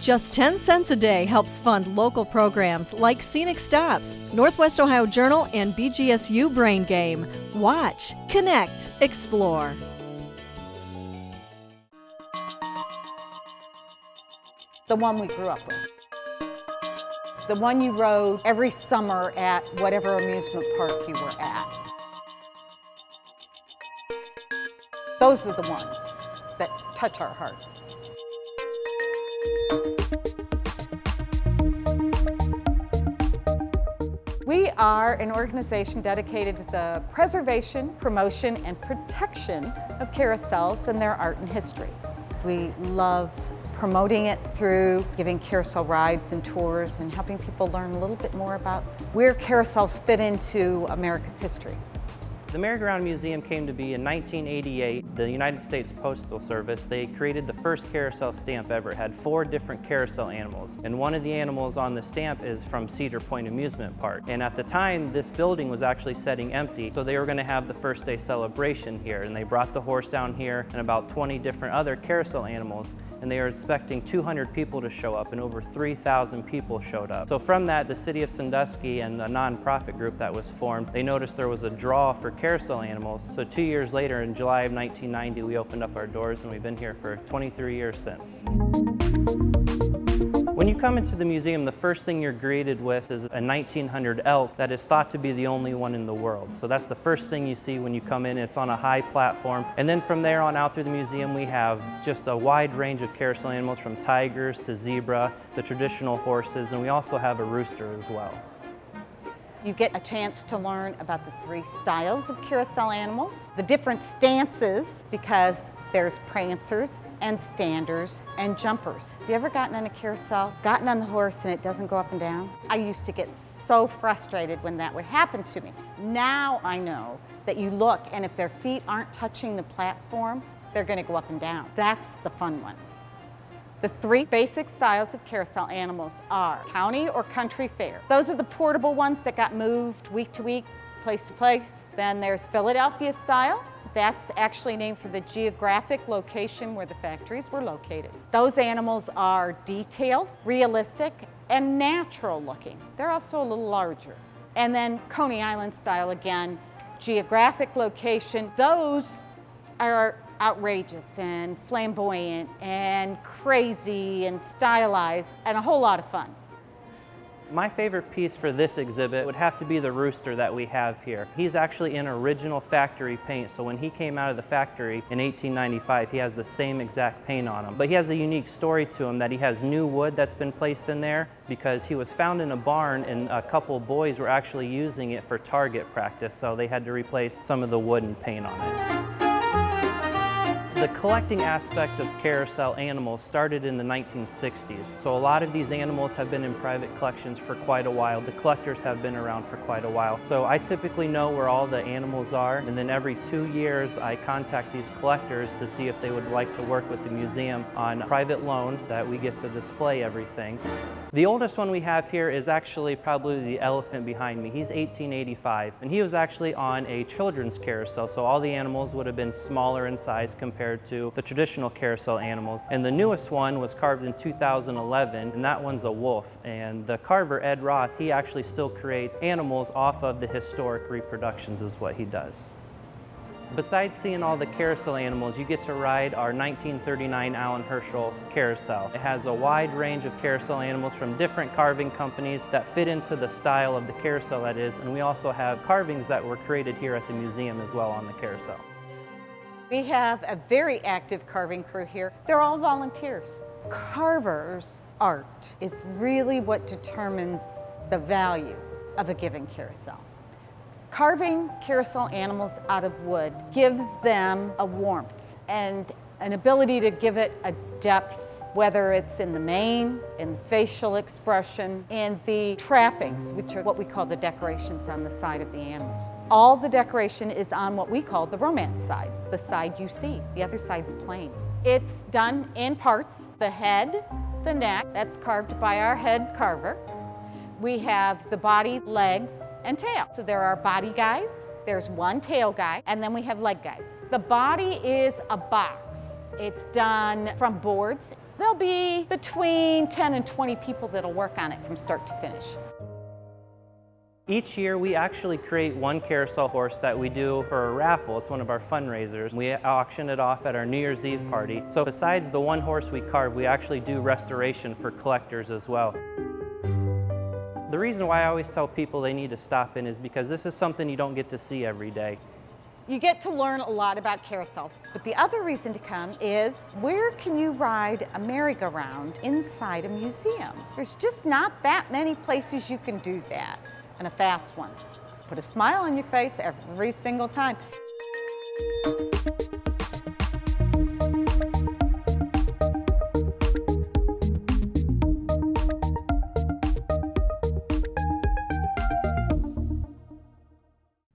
Just 10 cents a day helps fund local programs like Scenic Stops, Northwest Ohio Journal, and BGSU Brain Game. Watch, connect, explore. The one we grew up with. The one you rode every summer at whatever amusement park you were at. Those are the ones that touch our hearts. We are an organization dedicated to the preservation, promotion, and protection of carousels and their art and history. We love promoting it through giving carousel rides and tours and helping people learn a little bit more about where carousels fit into America's history. The Merry-Go-Round Museum came to be in 1988. The United States Postal Service, they created the first carousel stamp ever. It had 4 different carousel animals, and one of the animals on the stamp is from Cedar Point Amusement Park. And at the time, this building was actually sitting empty, so they were going to have the first day celebration here, and they brought the horse down here and about 20 different other carousel animals, and they were expecting 200 people to show up, and over 3,000 people showed up. So from that, the city of Sandusky and a nonprofit group that was formed, they noticed there was a draw for carousel animals. So 2 years later, in July of 1990, we opened up our doors, and we've been here for 23 years since. When you come into the museum, the first thing you're greeted with is a 1900 elk that is thought to be the only one in the world. So that's the first thing you see when you come in. It's on a high platform. And then from there on out through the museum, we have just a wide range of carousel animals, from tigers to zebra, the traditional horses, and we also have a rooster as well. You get a chance to learn about the 3 styles of carousel animals, the different stances, because there's prancers and standers and jumpers. Have you ever gotten on a carousel, gotten on the horse, and it doesn't go up and down? I used to get so frustrated when that would happen to me. Now I know that you look, and if their feet aren't touching the platform, they're going to go up and down. That's the fun ones. The 3 basic styles of carousel animals are county or country fair. Those are the portable ones that got moved week to week, place to place. Then there's Philadelphia style. That's actually named for the geographic location where the factories were located. Those animals are detailed, realistic, and natural looking. They're also a little larger. And then Coney Island style, again, geographic location. Those are outrageous and flamboyant and crazy and stylized and a whole lot of fun. My favorite piece for this exhibit would have to be the rooster that we have here. He's actually in original factory paint, so when he came out of the factory in 1895, he has the same exact paint on him. But he has a unique story to him that he has new wood that's been placed in there because he was found in a barn and a couple boys were actually using it for target practice, so they had to replace some of the wood and paint on it. The collecting aspect of carousel animals started in the 1960s. So a lot of these animals have been in private collections for quite a while. The collectors have been around for quite a while. So I typically know where all the animals are, and then every 2 years I contact these collectors to see if they would like to work with the museum on private loans that we get to display everything. The oldest one we have here is actually probably the elephant behind me. He's 1885, and he was actually on a children's carousel, so all the animals would have been smaller in size compared to the traditional carousel animals. And the newest one was carved in 2011, and that one's a wolf. And the carver, Ed Roth, he actually still creates animals off of the historic reproductions is what he does. Besides seeing all the carousel animals, you get to ride our 1939 Allen Herschel carousel. It has a wide range of carousel animals from different carving companies that fit into the style of the carousel that is, and we also have carvings that were created here at the museum as well on the carousel. We have a very active carving crew here. They're all volunteers. Carvers' art is really what determines the value of a given carousel. Carving carousel animals out of wood gives them a warmth and an ability to give it a depth, whether it's in the mane, in the facial expression, and the trappings, which are what we call the decorations on the side of the animals. All the decoration is on what we call the romance side, the side you see. The other side's plain. It's done in parts: the head, the neck, that's carved by our head carver. We have the body, legs, and tail. So there are body guys, there's one tail guy, and then we have leg guys. The body is a box. It's done from boards. There'll be between 10 and 20 people that'll work on it from start to finish. Each year we actually create one carousel horse that we do for a raffle. It's one of our fundraisers. We auction it off at our New Year's Eve party. So besides the one horse we carve, we actually do restoration for collectors as well. The reason why I always tell people they need to stop in is because this is something you don't get to see every day. You get to learn a lot about carousels, but the other reason to come is where can you ride a merry-go-round inside a museum? There's just not that many places you can do that. And a fast one. Put a smile on your face every single time.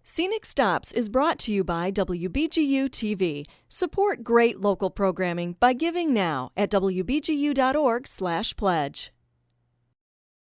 Scenic Stops is brought to you by WBGU-TV. Support great local programming by giving now at wbgu.org/pledge.